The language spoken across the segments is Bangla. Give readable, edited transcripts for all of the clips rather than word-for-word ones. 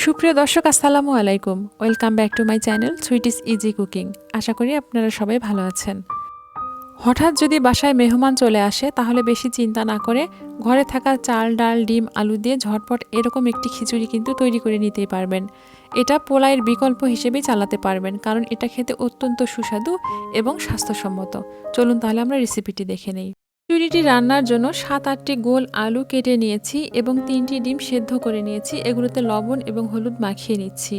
সুপ্রিয় দর্শক আসসালামু আলাইকুম, welcome back to my channel sweetie's easy cooking. আশা করি আপনারা সবাই ভালো আছেন। হঠাৎ যদি বাসায় মেহমান চলে আসে তাহলে বেশি চিন্তা না করে ঘরে থাকা চাল, ডাল, ডিম, আলু দিয়ে ঝটপট এরকম একটি খিচুড়ি কিন্তু তৈরি করে নিতেই পারবেন। এটা পোলাওয়ের বিকল্প হিসেবেই চালাতে পারবেন, কারণ এটা খেতে অত্যন্ত সুস্বাদু এবং স্বাস্থ্যসম্মত। চলুন তাহলে আমরা রেসিপিটি দেখে নেই। খিচুড়িটি রান্নার জন্য 7-8টি গোল আলু কেটে নিয়েছি এবং 3টি ডিম সেদ্ধ করে নিয়েছি। এগুলোতে লবণ এবং হলুদ মাখিয়ে নিচ্ছি।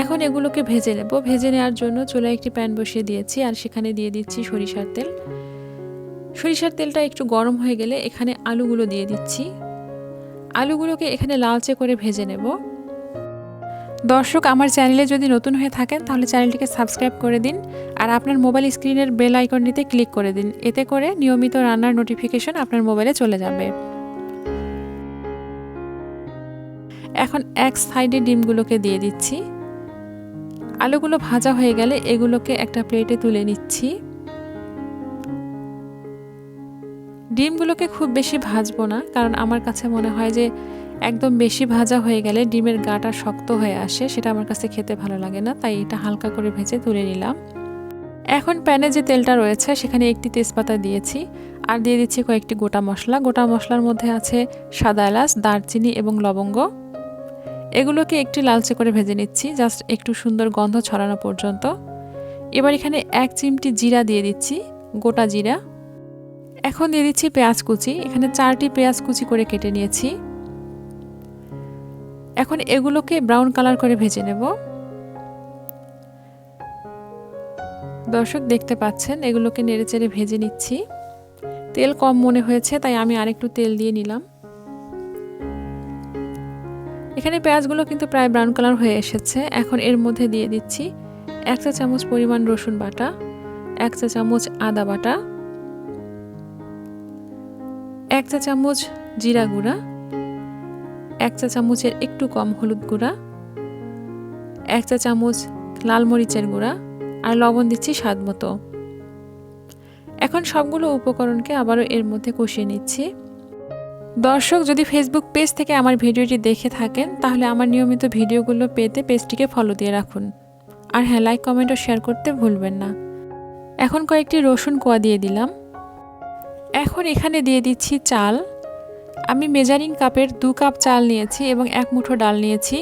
এখন এগুলোকে ভেজে নেব। ভেজে নেওয়ার জন্য চুলায় একটি প্যান বসিয়ে দিয়েছি আর সেখানে দিয়ে দিচ্ছি সরিষার তেল। সরিষার তেলটা একটু গরম হয়ে গেলে এখানে আলুগুলো দিয়ে দিচ্ছি। আলুগুলোকে এখানে লালচে করে ভেজে নেব। দর্শক, আমার চ্যানেলে যদি নতুন হয়ে থাকেন তাহলে চ্যানেলটিকে সাবস্ক্রাইব করে দিন আর আপনার মোবাইল স্ক্রিনের বেল আইকনটিতে ক্লিক করে দিন। এতে করে নিয়মিত রান্নার নোটিফিকেশন আপনার মোবাইলে চলে যাবে। এখন এক সাইডে ডিমগুলোকে দিয়ে দিচ্ছি। আলুগুলো ভাজা হয়ে গেলে এগুলোকে একটা প্লেটে তুলে নিচ্ছি। ডিমগুলোকে খুব বেশি ভাজবো না, কারণ আমার কাছে মনে হয় যে একদম বেশি ভাজা হয়ে গেলে ডিমের গাটা শক্ত হয়ে আসে, সেটা আমার কাছে খেতে ভালো লাগে না। তাই এটা হালকা করে ভেজে তুলে নিলাম। এখন প্যানে যে তেলটা রয়েছে সেখানে একটি তেজপাতা দিয়েছি আর দিয়ে দিচ্ছি কয়েকটি গোটা মশলা। গোটা মশলার মধ্যে আছে সাদা এলাচ, দারচিনি এবং লবঙ্গ। এগুলোকে একটু লালচে করে ভেজে নিচ্ছি, জাস্ট একটু সুন্দর গন্ধ ছড়ানো পর্যন্ত। এবার এখানে 1 চিমটি জিরা দিয়ে দিচ্ছি, গোটা জিরা। এখন দিয়ে দিচ্ছি পেঁয়াজ কুচি। এখানে 4টি পেঁয়াজ কুচি করে কেটে নিয়েছি। এখন এগুলোকে ব্রাউন কালার করে ভেজে নেব। দর্শক, দেখতে পাচ্ছেন এগুলোকে নেড়েচেড়ে ভেজে নিচ্ছি। তেল কম মনে হয়েছে তাই আমি আরেকটু তেল দিয়ে নিলাম। এখানে পেঁয়াজগুলো কিন্তু প্রায় ব্রাউন কালার হয়ে এসেছে। এখন এর মধ্যে দিয়ে দিচ্ছি 1 চা চামচ পরিমাণ রসুন বাটা, 1 চা চামচ আদা বাটা, 1 চা চামচ জিরা গুঁড়া, 1 চা চামচের একটু কম হলুদ গুঁড়া, 1 চা চামচ লাল মরিচের গুঁড়া আর লবণ দিচ্ছি স্বাদ মতো। এখন সবগুলো উপকরণকে আবারও এর মধ্যে কষিয়ে নিচ্ছি। দর্শক, যদি ফেসবুক পেজ থেকে আমার ভিডিওটি দেখে থাকেন তাহলে আমার নিয়মিত ভিডিওগুলো পেতে পেজটিকে ফলো দিয়ে রাখুন। আর হ্যাঁ, লাইক, কমেন্ট ও শেয়ার করতে ভুলবেন না। এখন কয়েকটি রসুন কোয়া দিয়ে দিলাম। এখন এখানে দিয়ে দিচ্ছি চাল। আমি মেজারিং কাপের 2 কাপ চাল নিয়েছি এবং 1 মুঠো ডাল নিয়েছি।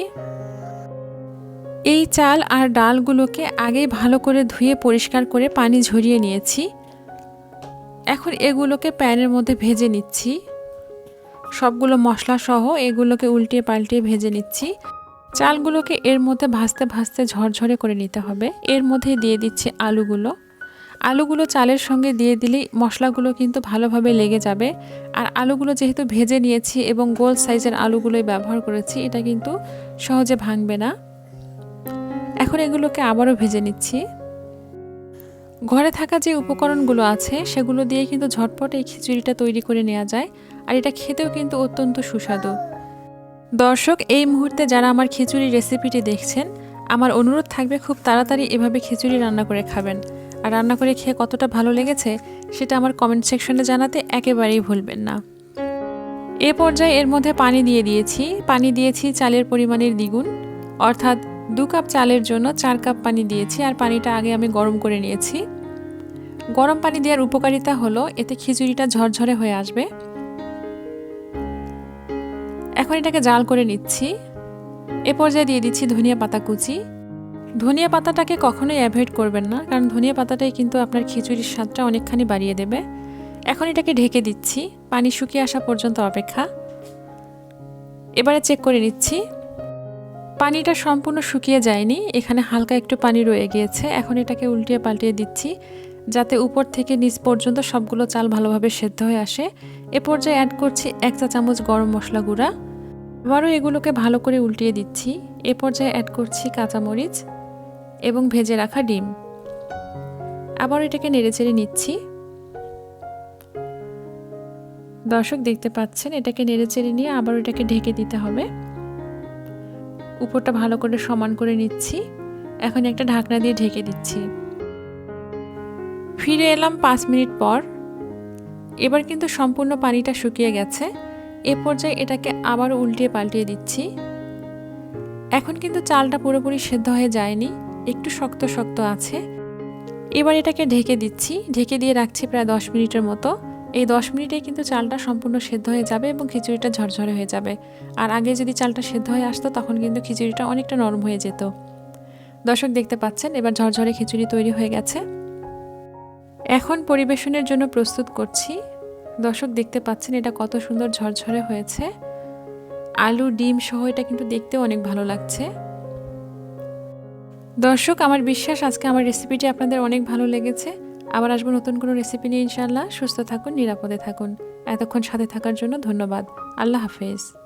এই চাল আর ডালগুলোকে আগে ভালো করে ধুয়ে পরিষ্কার করে পানি ঝরিয়ে নিয়েছি। এখন এগুলোকে প্যানের মধ্যে ভেজে নিচ্ছি। সবগুলো মশলা সহ এগুলোকে উল্টিয়ে পাল্টিয়ে ভেজে নিচ্ছি। চালগুলোকে এর মধ্যে ভাজতে ভাজতে ঝরঝরে করে নিতে হবে। এর মধ্যে দিয়ে দিচ্ছি আলুগুলো চালের সঙ্গে দিয়ে দিলেই মশলাগুলো কিন্তু ভালোভাবে লেগে যাবে। আর আলুগুলো যেহেতু ভেজে নিয়েছি এবং গোল সাইজের আলুগুলোই ব্যবহার করেছি, এটা কিন্তু সহজে ভাঙবে না। এখন এগুলোকে আবারও ভেজে নিচ্ছি। ঘরে থাকা যে উপকরণগুলো আছে সেগুলো দিয়ে কিন্তু ঝটপট এই খিচুড়িটা তৈরি করে নেওয়া যায় আর এটা খেতেও কিন্তু অত্যন্ত সুস্বাদু। দর্শক, এই মুহূর্তে যারা আমার খিচুড়ি রেসিপিটি দেখছেন, আমার অনুরোধ থাকবে খুব তাড়াতাড়ি এভাবে খিচুড়ি রান্না করে খাবেন। আর রান্না করে খেয়ে কতটা ভালো লেগেছে সেটা আমার কমেন্ট সেকশনে জানাতে একেবারেই ভুলবেন না। এ পর্যায়ে এর মধ্যে পানি দিয়ে দিয়েছি। পানি দিয়েছি চালের পরিমাণের দ্বিগুণ, অর্থাৎ 2 কাপ চালের জন্য 4 কাপ পানি দিয়েছি। আর পানিটা আগে আমি গরম করে নিয়েছি। গরম পানি দেওয়ার উপকারিতা হলো এতে খিচুড়িটা ঝরঝরে হয়ে আসবে। এখন এটাকে জাল করে নিচ্ছি। এ পর্যায়ে দিয়ে দিচ্ছি ধনিয়া পাতা কুচি। ধনিয়া পাতাটাকে কখনোই অ্যাভয়েড করবেন না, কারণ ধনিয়া পাতাটাই কিন্তু আপনার খিচুড়ির স্বাদটা অনেকখানি বাড়িয়ে দেবে। এখন এটাকে ঢেকে দিচ্ছি, পানি শুকিয়ে আসা পর্যন্ত অপেক্ষা। এবারে চেক করে নিচ্ছি, পানিটা সম্পূর্ণ শুকিয়ে যায়নি, এখানে হালকা একটু পানি রয়ে গিয়েছে। এখন এটাকে উল্টিয়ে পাল্টিয়ে দিচ্ছি যাতে উপর থেকে নিচ পর্যন্ত সবগুলো চাল ভালোভাবে সেদ্ধ হয়ে আসে। এ পর্যায়ে অ্যাড করছি 1 চা চামচ গরম মশলা গুঁড়া। আবারও এগুলোকে ভালো করে উল্টিয়ে দিচ্ছি। এ পর্যায়ে অ্যাড করছি কাঁচামরিচ এবং ভেজে রাখা ডিম। আবার এটাকে নেড়েচেড়ে নিচ্ছি। দর্শক, দেখতে পাচ্ছেন এটাকে নেড়েচেড়ে নিয়ে আবার এটাকে ঢেকে দিতে হবে। উপরটা ভালো করে সমান করে নিচ্ছি। এখন একটা ঢাকনা দিয়ে ঢেকে দিচ্ছি। ফিরে এলাম 5 মিনিট পর। এবার কিন্তু সম্পূর্ণ পানিটা শুকিয়ে গেছে। এ পর্যায়ে এটাকে আবারও উল্টিয়ে পাল্টিয়ে দিচ্ছি। এখন কিন্তু চালটা পুরোপুরি সেদ্ধ হয়ে যায়নি, একটু শক্ত শক্ত আছে। এবার এটাকে ঢেকে দিচ্ছি, ঢেকে দিয়ে রাখছি প্রায় 10 মিনিটের মতো। এই 10 মিনিটেই কিন্তু চালটা সম্পূর্ণ সেদ্ধ হয়ে যাবে এবং খিচুড়িটা ঝরঝরে হয়ে যাবে। আর আগে যদি চালটা সেদ্ধ হয়ে আসতো তখন কিন্তু খিচুড়িটা অনেকটা নরম হয়ে যেত। দর্শক দেখতে পাচ্ছেন এবার ঝরঝরে খিচুড়ি তৈরি হয়ে গেছে। এখন পরিবেশনের জন্য প্রস্তুত করছি। দর্শক দেখতে পাচ্ছেন এটা কত সুন্দর ঝরঝরে হয়েছে। আলু ডিম সহ এটা কিন্তু দেখতেও অনেক ভালো লাগছে। দর্শক আমার বিশ্বাস আজকে আমার রেসিপিটি আপনাদের অনেক ভালো লেগেছে। আবার আসবো নতুন কোনো রেসিপি নিয়ে ইনশাআল্লাহ। সুস্থ থাকুন, নিরাপদে থাকুন। এতক্ষণ সাথে থাকার জন্য ধন্যবাদ। আল্লাহ হাফেজ।